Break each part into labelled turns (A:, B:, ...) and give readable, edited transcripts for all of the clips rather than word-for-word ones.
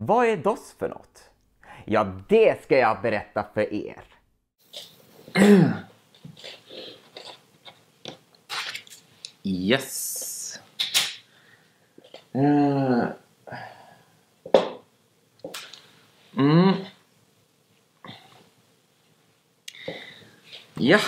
A: vad är DOS för något? Ja, det ska jag berätta för er.
B: Yes. Ja.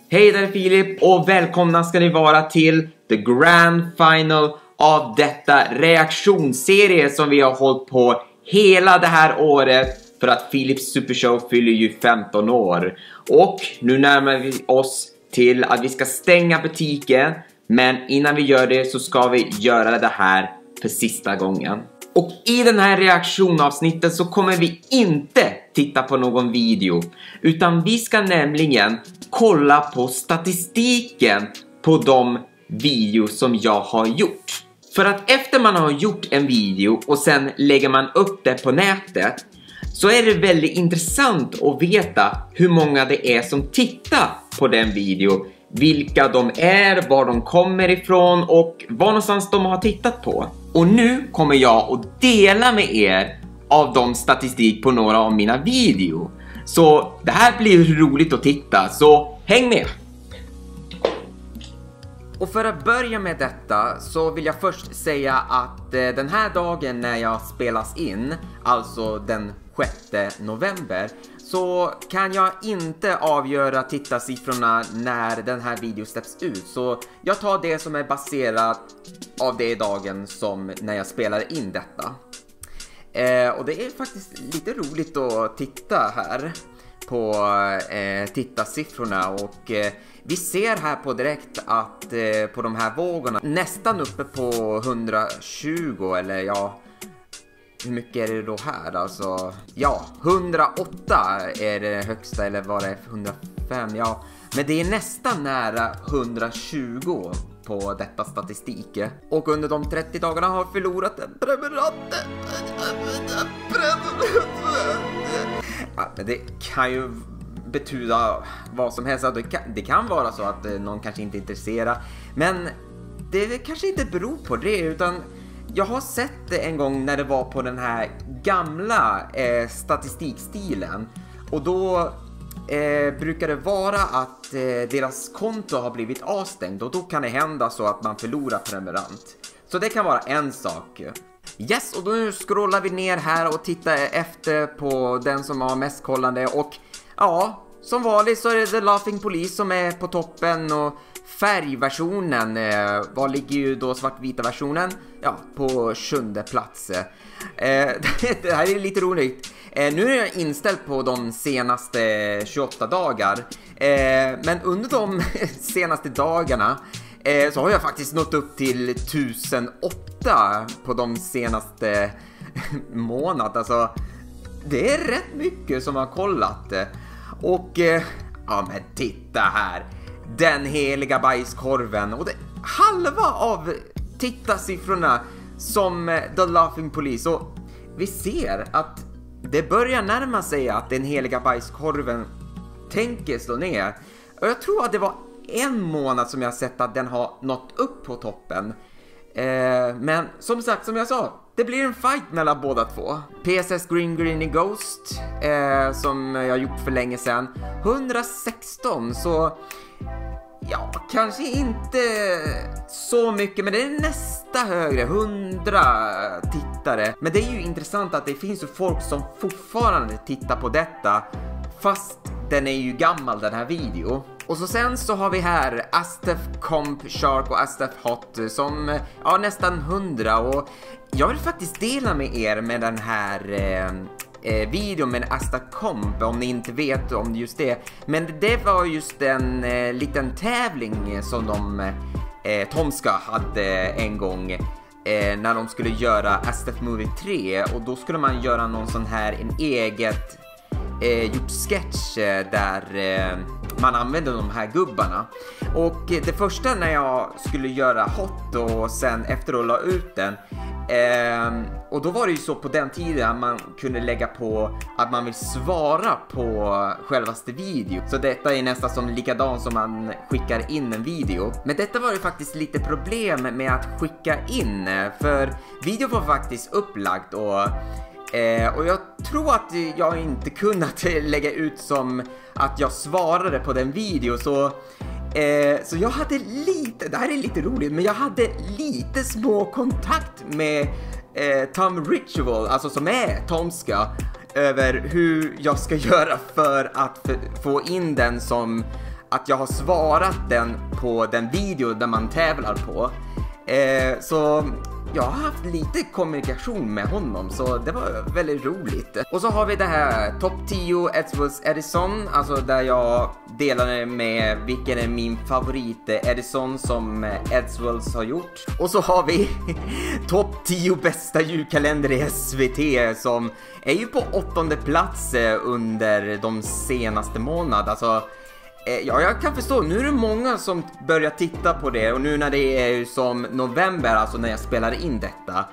B: Hej där Filip och välkomna ska ni vara till the grand final av detta reaktionsserie som vi har hållit på hela det här året för att Philips Supershow fyller ju 15 år. Och nu närmar vi oss till att vi ska stänga butiken, men innan vi gör det så ska vi göra det här för sista gången. Och i den här reaktionavsnittet så kommer vi inte titta på någon video, utan vi ska nämligen kolla på statistiken på de videos som jag har gjort. För att efter man har gjort en video och sen lägger man upp det på nätet, så är det väldigt intressant att veta hur många det är som tittar på den video, vilka de är, var de kommer ifrån och var någonstans de har tittat på. Och nu kommer jag att dela med er av de statistik på några av mina video. Så det här blir roligt att titta, så häng med! Och för att börja med detta så vill jag först säga att den här dagen när jag spelas in, alltså den 6 november, så kan jag inte avgöra tittarsiffrorna när den här videon släpps ut. Så jag tar det som är baserat av det dagen som när jag spelar in detta. Och det är faktiskt lite roligt att titta här på tittarsiffrorna och vi ser här på direkt att på de här vågorna nästan uppe på 120, eller ja, hur mycket är det då här? Alltså, ja, 108 är det högsta, eller var det 105? Ja, men det är nästan nära 120 på detta statistik. Och under de 30 dagarna har jag förlorat en prenumerant. Ja, men det kan ju betyda vad som helst. Det kan vara så att någon kanske inte är intresserad, men det kanske inte beror på det, utan jag har sett det en gång när det var på den här gamla statistikstilen, och då brukar det vara att deras konto har blivit avstängt, och då kan det hända så att man förlorar prenumerant. Så det kan vara en sak. Yes, och då scrollar vi ner här och tittar efter på den som har mest kollande, och ja, som vanligt så är det The Laughing Police som är på toppen, och färgversionen, var ligger ju då svartvita versionen? Ja, på 7:e plats. Det här är lite roligt. Nu är jag inställd på de senaste 28 dagar. Men under de senaste dagarna så har jag faktiskt nått upp till 1008 på de senaste månaderna. Alltså, det är rätt mycket som har kollat. Och ja, men titta här. Den heliga bajskorven. Och det halva av tittarsiffrorna som The Laughing Police. Och vi ser att det börjar närma sig att den heliga bajskorven tänker slå ner. Och jag tror att det var en månad som jag sett att den har nått upp på toppen. Men som sagt, som jag sa, det blir en fight mellan båda två. PSS Green Greeny Ghost, som jag gjort för länge sedan, 116, så ja, kanske inte så mycket, men det är nästa högre, 100 tittare. Men det är ju intressant att det finns ju folk som fortfarande tittar på detta, fast den är ju gammal, den här video. Och så sen så har vi här Astef Comp Shark och Astef Hot som, ja, nästan 100. Och jag vill faktiskt dela med er med den här videon med Astef Comp, om ni inte vet om just det. Men det var just en liten tävling som de Tomska hade en gång när de skulle göra Astef Movie 3. Och då skulle man göra någon sån här, en eget gjort sketch där man använde de här gubbarna. Och det första när jag skulle göra Hot och sen efter att la ut den, Och då var det ju så på den tiden att man kunde lägga på att man vill svara på självaste video. Så detta är nästan som likadant som man skickar in en video. Men detta var ju faktiskt lite problem med att skicka in, för video var faktiskt upplagt och jag tror att jag inte kunnat lägga ut som att jag svarade på den video, så jag hade lite, det här är lite roligt, men jag hade lite små kontakt med Tom Ritual, alltså som är tomska, över hur jag ska göra för att få in den som att jag har svarat den på den video där man tävlar på. Så jag har haft lite kommunikation med honom, så det var väldigt roligt. Och så har vi det här Top 10 Edsworth Edison, alltså där jag delade med vilken är min favorit Edison som Edsworth har gjort. Och så har vi Top 10 bästa julkalender i SVT som är ju på 8:e plats under de senaste månaderna. Alltså, ja, jag kan förstå, nu är det många som börjar titta på det, och nu när det är som november, alltså när jag spelar in detta,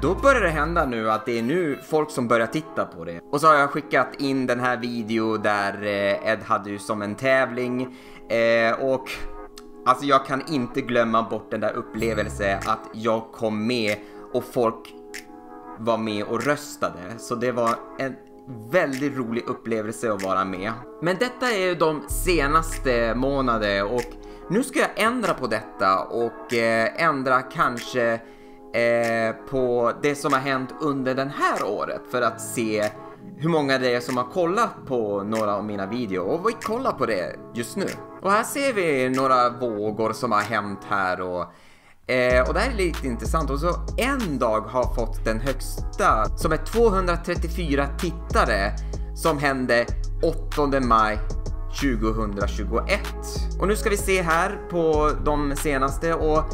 B: då börjar det hända nu att det är nu folk som börjar titta på det. Och så har jag skickat in den här video där Ed hade ju som en tävling, och alltså jag kan inte glömma bort den där upplevelsen att jag kom med och folk var med och röstade. Så det var en väldigt rolig upplevelse att vara med. Men detta är ju de senaste månaderna, och nu ska jag ändra på detta och ändra kanske på det som har hänt under den här året, för att se hur många det är som har kollat på några av mina videor, och vi kollar på det just nu. Och här ser vi några vågor som har hänt här, och det här är lite intressant. Och så en dag har fått den högsta, som är 234 tittare, som hände 8 maj 2021. Och nu ska vi se här på de senaste, och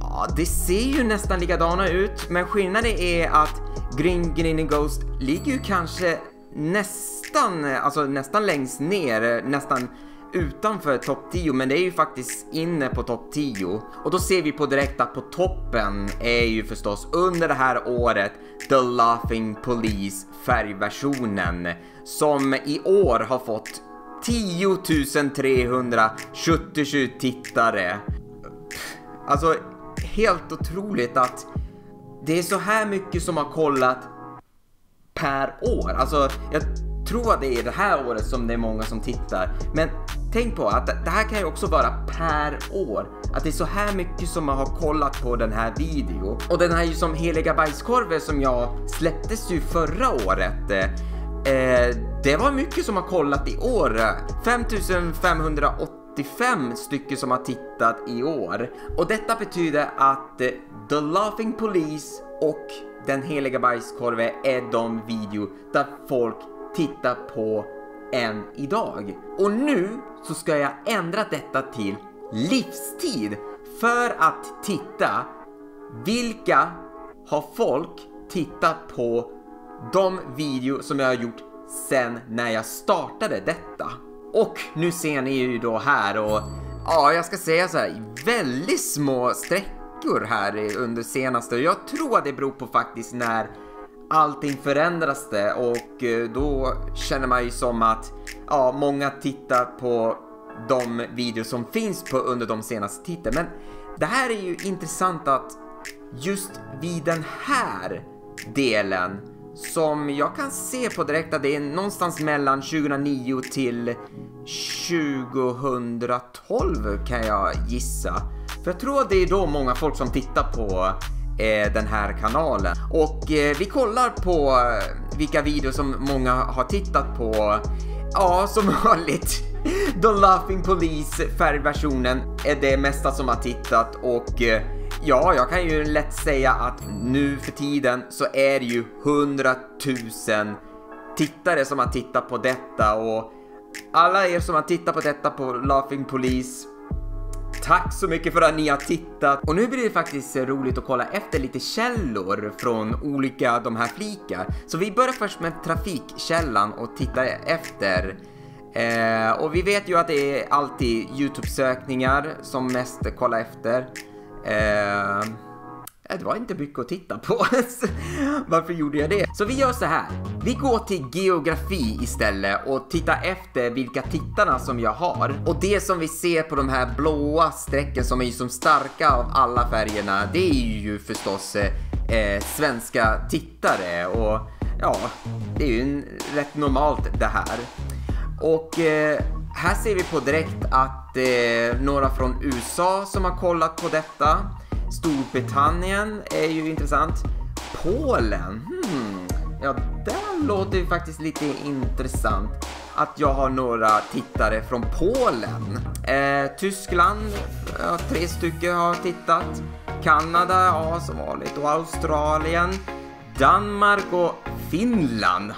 B: ja, det ser ju nästan likadana ut, men skillnaden är att Green Grinny Ghost ligger ju kanske nästan längst ner, nästan utanför topp 10, men det är ju faktiskt inne på topp 10. Och då ser vi på direkta på toppen är ju förstås under det här året The Laughing Police färgversionen, som i år har fått 10 377 tittare. Alltså helt otroligt att det är så här mycket som har kollat per år. Alltså jag tror att det är det här året som det är många som tittar, men tänk på att det här kan ju också vara per år, att det är så här mycket som man har kollat på den här video. Och den här ju som heliga bajskorven som jag släpptes ju förra året, det var mycket som har kollat i år. 5585 stycken som har tittat i år. Och detta betyder att The Laughing Police och den heliga bajskorven är de video där folk tittar på än idag. Och nu så ska jag ändra detta till livstid, för att titta vilka har folk tittat på de video som jag har gjort sen när jag startade detta. Och nu ser ni ju då här, och ja, jag ska säga så här, väldigt små sträckor här under senaste. Jag tror att det beror på faktiskt när allting förändras det, och då känner man ju som att ja, många tittar på de videos som finns på under de senaste titeln. Men det här är ju intressant att just vid den här delen som jag kan se på direkt att det är någonstans mellan 2009 till 2012 kan jag gissa. För jag tror att det är då många folk som tittar på den här kanalen. Och vi kollar på vilka videos som många har tittat på. Ja, som vanligt The Laughing Police färgversionen är det mesta som har tittat. Och ja, jag kan ju lätt säga att nu för tiden så är det ju 100 000 tittare som har tittat på detta. Och alla er som har tittat på detta på Laughing Police, tack så mycket för att ni har tittat. Och nu blir det faktiskt roligt att kolla efter lite källor från olika de här flikar. Så vi börjar först med trafikkällan och titta efter. Och vi vet ju att det är alltid YouTube-sökningar som mest kollar efter. det var inte mycket att titta på. Varför gjorde jag det? Så vi gör så här. Vi går till geografi istället och tittar efter vilka tittarna som jag har. Och det som vi ser på de här blåa strecken som är ju som starka av alla färgerna, det är ju förstås svenska tittare. Och ja, det är ju rätt normalt det här. Och här ser vi på direkt att några från USA som har kollat på detta. Storbritannien är ju intressant. Polen, ja, det låter ju faktiskt lite intressant att jag har några tittare från Polen. Tyskland, 3 stycken har tittat. Kanada, ja, som vanligt. Och Australien, Danmark och Finland.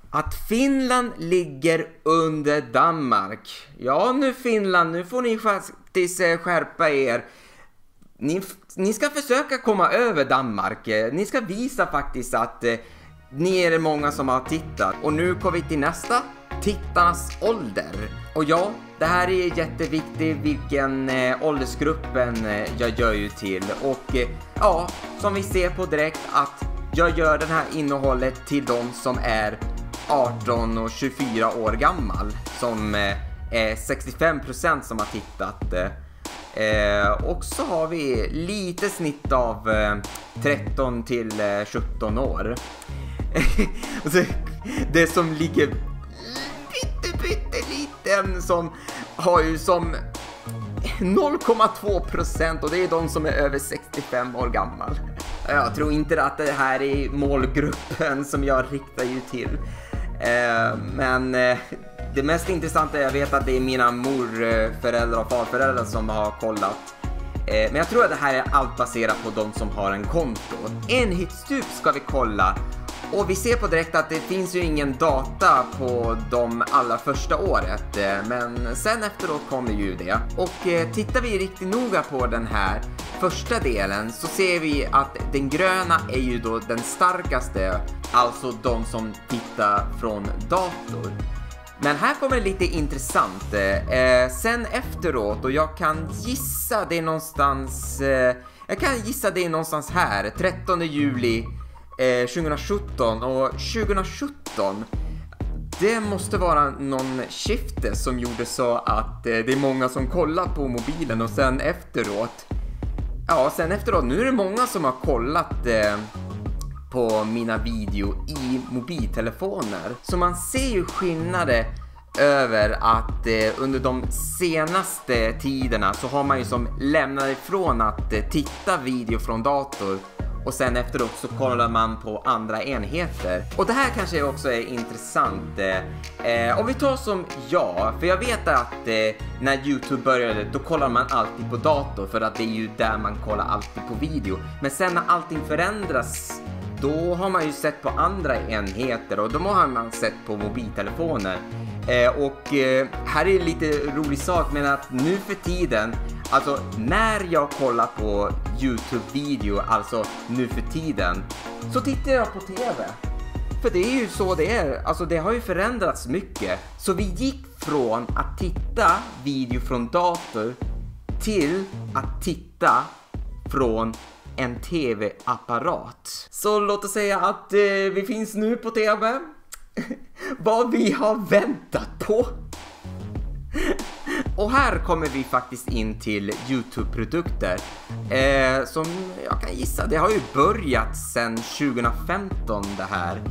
B: Att Finland ligger under Danmark. Ja, nu Finland, nu får ni faktiskt skärpa er. Ni ska försöka komma över Danmark. Ni ska visa faktiskt att ni är det många som har tittat. Och nu kommer vi till nästa. Tittarnas ålder. Och ja, det här är jätteviktigt vilken åldersgruppen jag gör ju till. Och ja, som vi ser på direkt att jag gör det här innehållet till de som är 18 och 24 år gammal. Som är 65% som har tittat. Och så har vi lite snitt av 13 till 17 år. Det som ligger pytteliten som har ju som 0,2% och det är de som är över 65 år gammal. Jag tror inte att det här är målgruppen som jag riktar ju till. Men det mest intressanta jag vet att det är mina morföräldrar och farföräldrar som har kollat. Men jag tror att det här är allt baserat på de som har en konto. En hitstup ska vi kolla. Och vi ser på direkt att det finns ju ingen data på de allra första året. Men sen efteråt kommer ju det. Och tittar vi riktigt noga på den här första delen så ser vi att den gröna är ju då den starkaste. Alltså de som tittar från dator. Men här kommer det lite intressant. Sen efteråt, och jag kan gissa det någonstans... jag kan gissa det någonstans här. 13 juli 2017. Och 2017... Det måste vara någon skifte som gjorde så att det är många som kollar på mobilen. Och sen efteråt... Ja, sen efteråt. Nu är det många som har kollat... på mina video i mobiltelefoner. Så man ser ju skillnader över att under de senaste tiderna så har man ju som lämnat ifrån att titta video från dator och sen efteråt så kollar man på andra enheter. Och det här kanske också är intressant. Om vi tar som jag, för jag vet att när YouTube började då kollar man alltid på dator för att det är ju där man kollar alltid på video. Men sen när allting förändras då har man ju sett på andra enheter och då har man sett på mobiltelefoner. Och här är lite rolig sak med att nu för tiden, alltså när jag kollar på YouTube-video, alltså nu för tiden, så tittar jag på TV. För det är ju så det är, alltså det har ju förändrats mycket. Så vi gick från att titta video från dator till att titta från en tv-apparat. Så låt oss säga att vi finns nu på tv. Vad vi har väntat på. Och här kommer vi faktiskt in till YouTube-produkter. Som jag kan gissa, det har ju börjat sedan 2015 det här.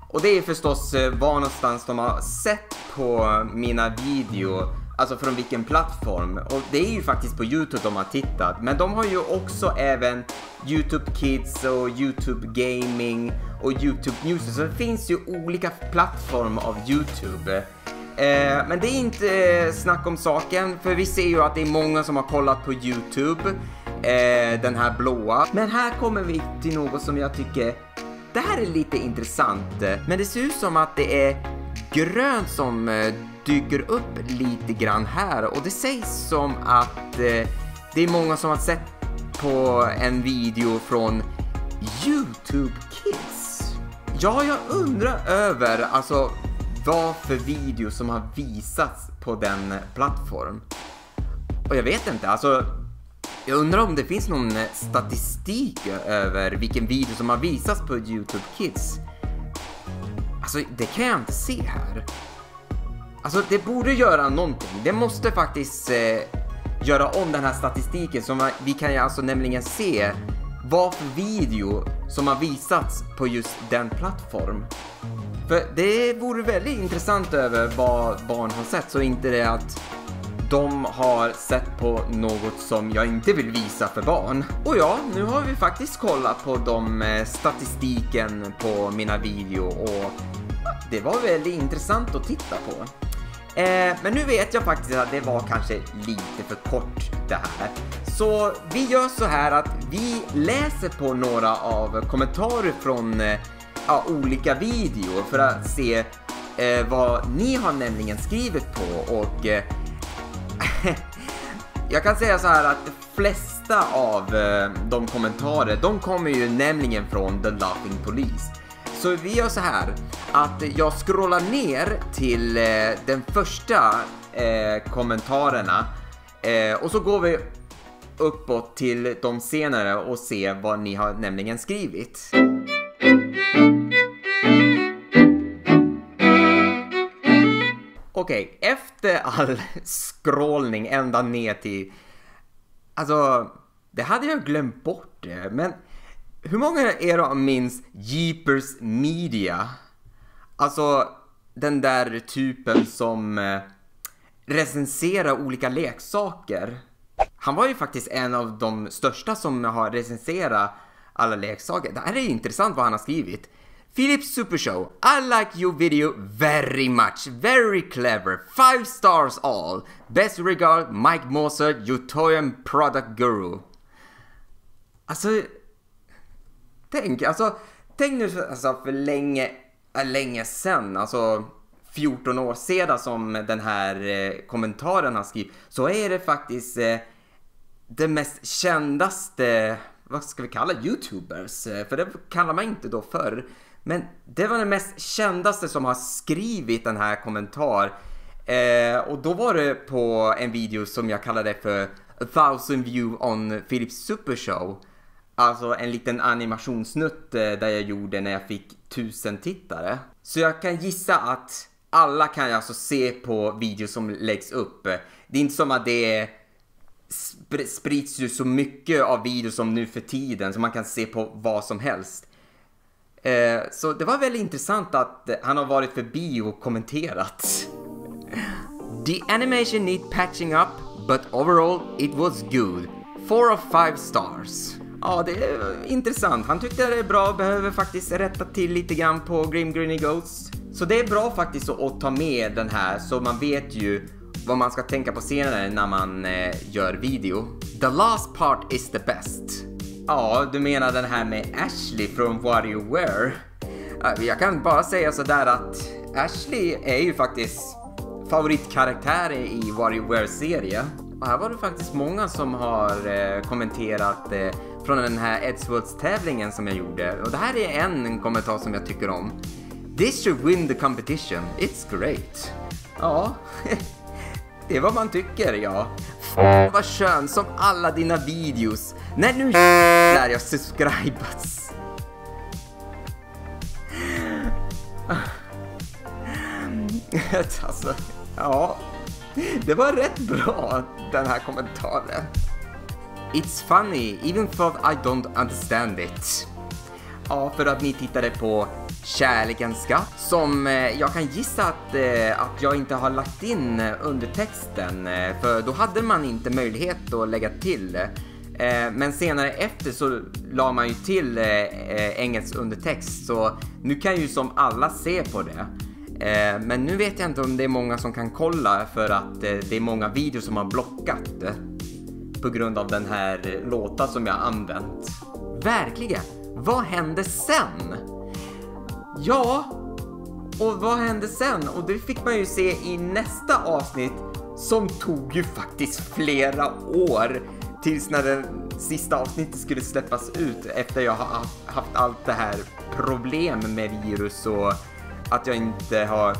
B: Och det är förstås var någonstans de har sett på mina video. Alltså från vilken plattform. Och det är ju faktiskt på YouTube de har tittat. Men de har ju också även YouTube Kids och YouTube Gaming och YouTube News. Så det finns ju olika plattformar av YouTube. Men det är inte snack om saken. För vi ser ju att det är många som har kollat på YouTube. Den här blåa. Men här kommer vi till något som jag tycker... Det här är lite intressant. Men det ser ut som att det är grönt som... dyker upp lite grann här och det sägs som att det är många som har sett på en video från YouTube Kids. Ja, jag undrar över alltså vad för video som har visats på den plattform. Och jag vet inte, alltså Jag undrar om det finns någon statistik över vilken video som har visats på YouTube Kids. Alltså, det kan jag inte se här. Alltså, det borde göra någonting. Det måste faktiskt göra om den här statistiken, så vi kan ju alltså nämligen se vad för video som har visats på just den plattform. För det vore väldigt intressant över vad barn har sett, så inte det att de har sett på något som jag inte vill visa för barn. Och ja, nu har vi faktiskt kollat på statistiken på mina video, och det var väldigt intressant att titta på. Men nu vet jag faktiskt att det var kanske lite för kort det här. Så vi gör så här att vi läser på några av kommentarer från olika videor för att se vad ni har nämligen skrivit på. Och jag kan säga så här att de flesta av de kommentarer, de kommer ju nämligen från The Laughing Police. Så vi gör så här att jag scrollar ner till den första kommentarerna och så går vi uppåt till de senare och ser vad ni har nämligen skrivit. Okej, efter all scrollning ända ner till... Alltså, det hade jag glömt bort det, men... Hur många er minns Jeepers Media? Alltså den där typen som recenserar olika leksaker. Han var ju faktiskt en av de största som har recenserat alla leksaker. Det här är intressant vad han har skrivit. Philips Super Show. I like your video very much. Very clever. 5 stars all. Best regard Mike Moser, your toy and product guru. Alltså... Tänk nu alltså för länge sedan, alltså 14 år sedan som den här kommentaren har skrivit, så är det faktiskt det mest kändaste, vad ska vi kalla YouTubers, för det kallar man inte då förr, men det var den mest kändaste som har skrivit den här kommentar, och då var det på en video som jag kallade för 1000 view on Philips Super Show. Alltså en liten animationssnutt där jag gjorde när jag fick 1000 tittare. Så jag kan gissa att alla kan alltså se på videos som läggs upp. Det är inte som att det sprids ju så mycket av videos som nu för tiden, så man kan se på vad som helst. Så det var väldigt intressant att han har varit förbi och kommenterat. The animation need patching up, but overall it was good. 4 of 5 stars. Ja, det är intressant. Han tyckte det är bra, behöver faktiskt rätta till lite grann på Grim Grinny Ghost. Så det är bra faktiskt att ta med den här, så man vet ju vad man ska tänka på senare när man gör video. The last part is the best. Ja, du menar den här med Ashley från WarioWare. Jag kan bara säga sådär att Ashley är ju faktiskt favoritkaraktär i WarioWare-serien. Och här var det faktiskt många som har kommenterat från den här Eddswords-tävlingen som jag gjorde. Och det här är en kommentar som jag tycker om. This should win the competition. It's great. Ja, det är vad man tycker, ja. Vad skön som alla dina videos. När nu lär jag subscribas. Alltså, ja. Det var rätt bra, den här kommentaren. It's funny, even though I don't understand it. Ja, för att ni tittade på Kärlekens skatt, som jag kan gissa att jag inte har lagt in undertexten, för då hade man inte möjlighet att lägga till. Men senare efter så la man ju till engelsk undertext, så nu kan ju som alla se på det. Men nu vet jag inte om det är många som kan kolla, för att det är många videos som har blockat på grund av den här låten som jag använt. Verkligen, vad hände sen? Ja, och vad hände sen? Och det fick man ju se i nästa avsnitt, som tog ju faktiskt flera år tills när det sista avsnittet skulle släppas ut, efter jag har haft allt det här problem med virus och att jag inte har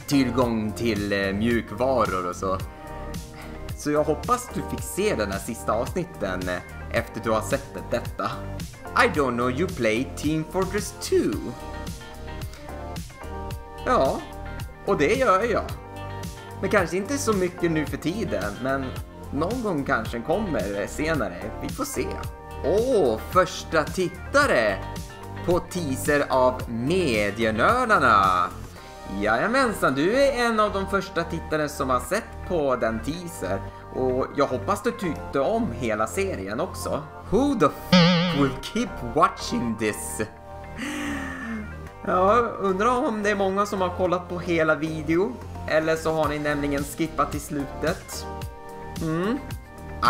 B: tillgång till mjukvaror och så. Så jag hoppas du fick se den här sista avsnitten efter du har sett detta. I don't know you play Team Fortress 2. Ja, och det gör jag. Men kanske inte så mycket nu för tiden, men någon gång kanske kommer senare. Vi får se. Första tittare på teaser av Medienördarna. Jajamensan, du är en av de första tittare som har sett på den teaser. Och jag hoppas du tyckte om hela serien också. Who the will keep watching this? Ja, undrar om det är många som har kollat på hela video. Eller så har ni nämligen skippat till slutet.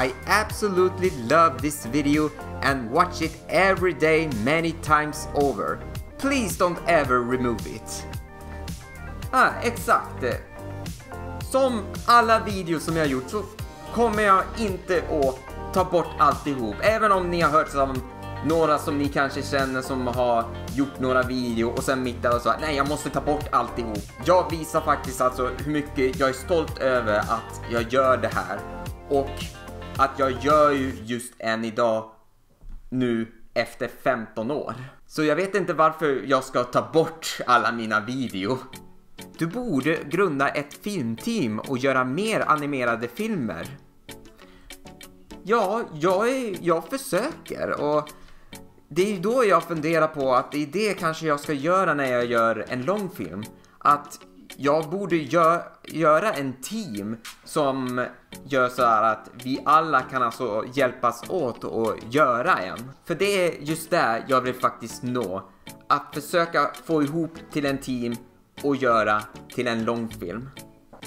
B: I absolutely love this video and watch it every day many times over. Please don't ever remove it. Exakt. Som alla videos som jag har gjort så kommer jag inte att ta bort alltihop. Även om ni har hört om några som ni kanske känner som har gjort några video och sen mitt där så nej, jag måste ta bort alltihop. Jag visar faktiskt alltså hur mycket jag är stolt över att jag gör det här. Och att jag gör ju just än idag nu efter 15 år. Så jag vet inte varför jag ska ta bort alla mina video. Du borde grunda ett filmteam och göra mer animerade filmer. Ja, jag försöker och det är ju då jag funderar på att det är det kanske jag ska göra när jag gör en långfilm. Att jag borde göra en team som gör så här att vi alla kan alltså hjälpas åt och göra en. För det är just där jag vill faktiskt nå. Att försöka få ihop till en team och göra till en långfilm.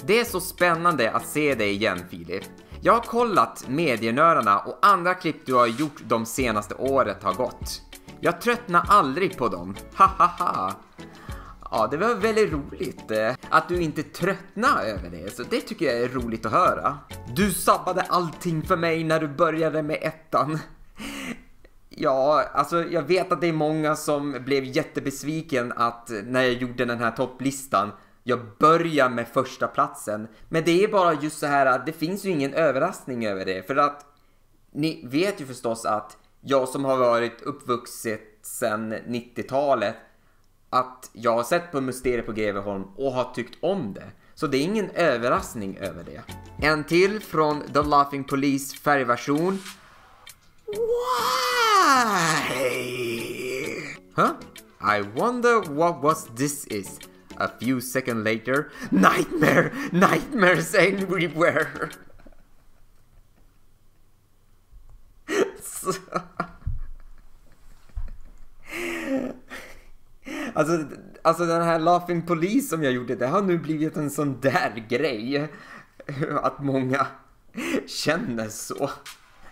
B: Det är så spännande att se dig igen, Filip. Jag har kollat Medienördarna och andra klipp du har gjort de senaste året har gått. Jag tröttnar aldrig på dem. Hahaha. Ja, det var väldigt roligt att du inte tröttnar över det. Så det tycker jag är roligt att höra. Du sabbade allting för mig när du började med ettan. Ja, alltså jag vet att det är många som blev jättebesviken att när jag gjorde den här topplistan jag börjar med första platsen. Men det är bara just så här att det finns ju ingen överraskning över det. För att ni vet ju förstås att jag som har varit uppvuxen sedan 90-talet att jag har sett på Mysteriet på Greveholm och har tyckt om det. Så det är ingen överraskning över det. En till från The Laughing Police färgversion. Why? Huh? I wonder what was this is. A few seconds later, nightmares everywhere. Alltså den här Laughing Police som jag gjorde, det har nu blivit en sån där grej. Att många känner så.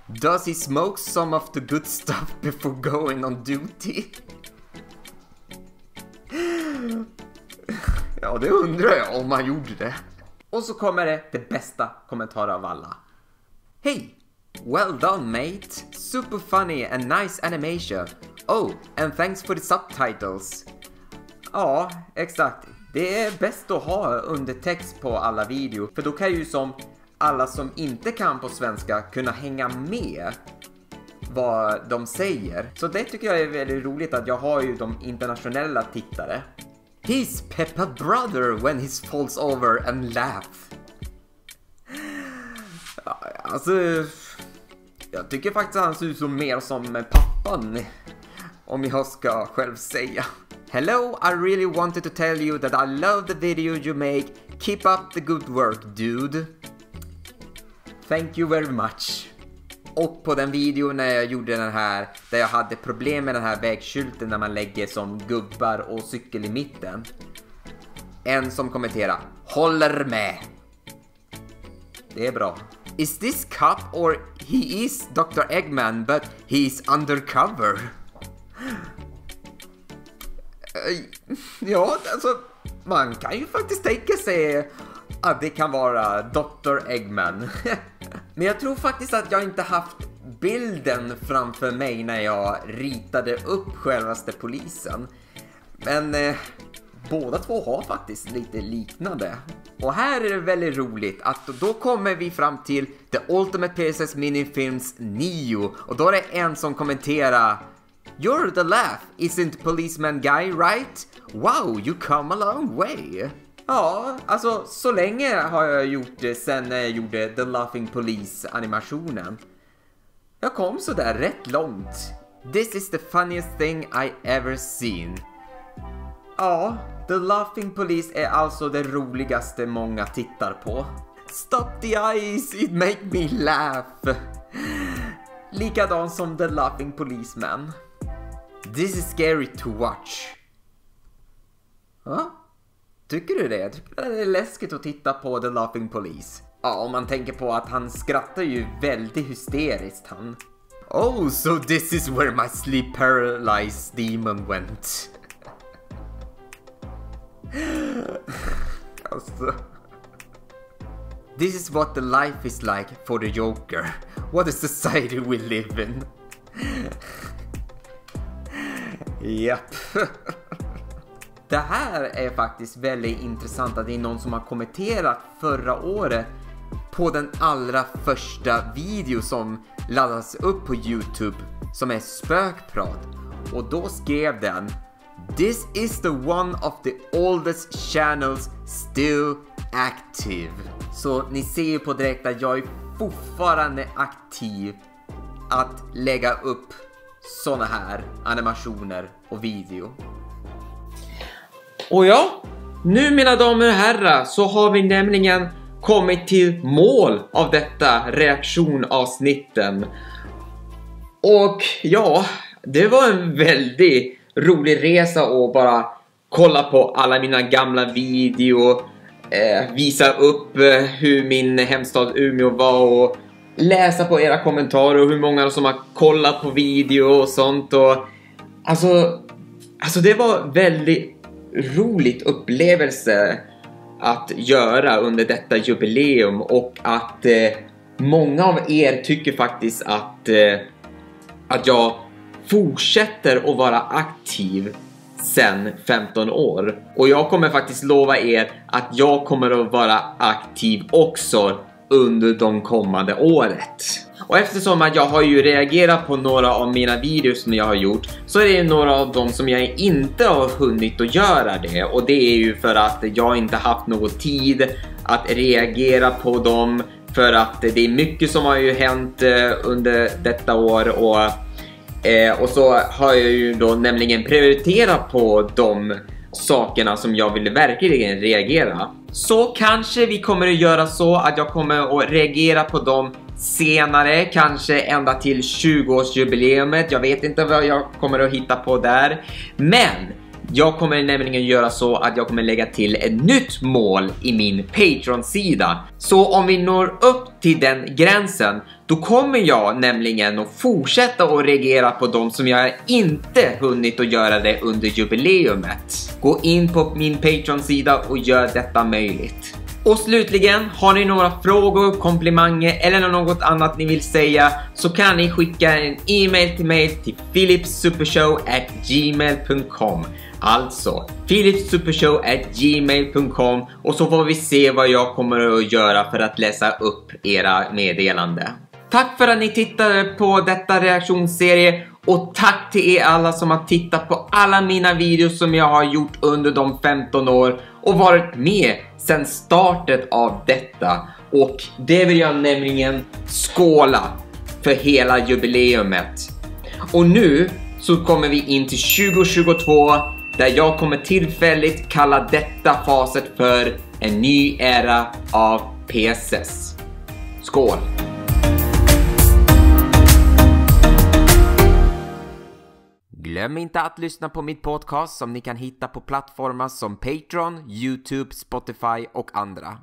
B: Does he smoke some of the good stuff before going on duty? Ja, det undrar jag om man gjorde det. Och så kommer det bästa kommentar av alla. Hey, well done mate. Super funny and nice animation. Oh, and thanks for the subtitles. Ja, exakt. Det är bäst att ha undertext på alla video. För då kan ju som alla som inte kan på svenska kunna hänga med vad de säger. Så det tycker jag är väldigt roligt att jag har ju de internationella tittare. He's Peppa brother when he falls over and laughs. Alltså, jag tycker faktiskt att han ser ut som mer som pappan. Om jag ska själv säga. Hello, I really wanted to tell you that I love the video you make. Keep up the good work, dude. Thank you very much. Och på den videon när jag gjorde den här, där jag hade problem med den här vägskylten när man lägger som gubbar och cykel i mitten. En som kommenterar, håller med. Det är bra. Is this cop or he is Dr. Eggman but he's undercover? Ja, alltså man kan ju faktiskt tänka sig att det kan vara Dr. Eggman. Men jag tror faktiskt att jag inte haft bilden framför mig när jag ritade upp självaste polisen. Men båda två har faktiskt lite liknande. Och här är det väldigt roligt att då kommer vi fram till The Ultimate PSS Minifilms 9. Och då är det en som kommenterar: "You're the laugh, isn't policeman guy, right? Wow, you come a long way." Ja, alltså så länge har jag gjort det sen jag gjorde The Laughing Police animationen. Jag kom så där rätt långt. This is the funniest thing I ever seen. Ja, The Laughing Police är alltså det roligaste många tittar på. Stop the eyes, it make me laugh. Likadant som The Laughing Policeman. This is scary to watch. Ja, tycker du det? Jag tycker det är läskigt att titta på The Laughing Police. Ja, om man tänker på att han skrattar ju väldigt hysteriskt han. Oh, so this is where my sleep paralyzed demon went. Alltså. This is what the life is like for the Joker. What a society we live in. Japp. Det här är faktiskt väldigt intressant att det är någon som har kommenterat förra året på den allra första video som laddas upp på YouTube som är spökprat. Och då skrev den: "This is the one of the oldest channels still active." Så ni ser ju på direkt att jag är fortfarande aktiv att lägga upp såna här animationer och video. Och ja, nu mina damer och herrar så har vi nämligen kommit till mål av detta reaktionavsnitten. Och ja, det var en väldigt rolig resa att bara kolla på alla mina gamla videor, visa upp hur min hemstad Umeå var och läsa på era kommentarer och hur många som har kollat på video och sånt. Och alltså det var väldigt roligt upplevelse att göra under detta jubileum, och att många av er tycker faktiskt att jag fortsätter att vara aktiv sen 15 år. Och jag kommer faktiskt lova er att jag kommer att vara aktiv också under de kommande året. Och eftersom att jag har ju reagerat på några av mina videos som jag har gjort, så är det några av dem som jag inte har hunnit att göra det. Och det är ju för att jag inte haft någon tid att reagera på dem, för att det är mycket som har ju hänt under detta år. Och så har jag ju då nämligen prioriterat på de sakerna som jag vill verkligen reagera. Så kanske vi kommer att göra så att jag kommer att reagera på dem senare, kanske ända till 20-årsjubileumet. Jag vet inte vad jag kommer att hitta på där. Men jag kommer nämligen göra så att jag kommer lägga till ett nytt mål i min Patreon-sida. Så om vi når upp till den gränsen, då kommer jag nämligen att fortsätta att reagera på dem som jag inte hunnit att göra det under jubileumet. Gå in på min Patreon-sida och gör detta möjligt. Och slutligen, har ni några frågor, komplimanger eller något annat ni vill säga, så kan ni skicka en e-mail till mig till philipsupershow@gmail.com. Alltså philipsupershow@gmail.com, och så får vi se vad jag kommer att göra för att läsa upp era meddelande. Tack för att ni tittade på detta reaktionsserie, och tack till er alla som har tittat på alla mina videos som jag har gjort under de 15 år och varit med sedan starten av detta. Och det vill jag nämligen skåla för hela jubileumet. Och nu så kommer vi in till 2022, där jag kommer tillfälligt kalla detta faset för en ny era av PSS. Skål! Glöm inte att lyssna på mitt podcast som ni kan hitta på plattformar som Patreon, YouTube, Spotify och andra.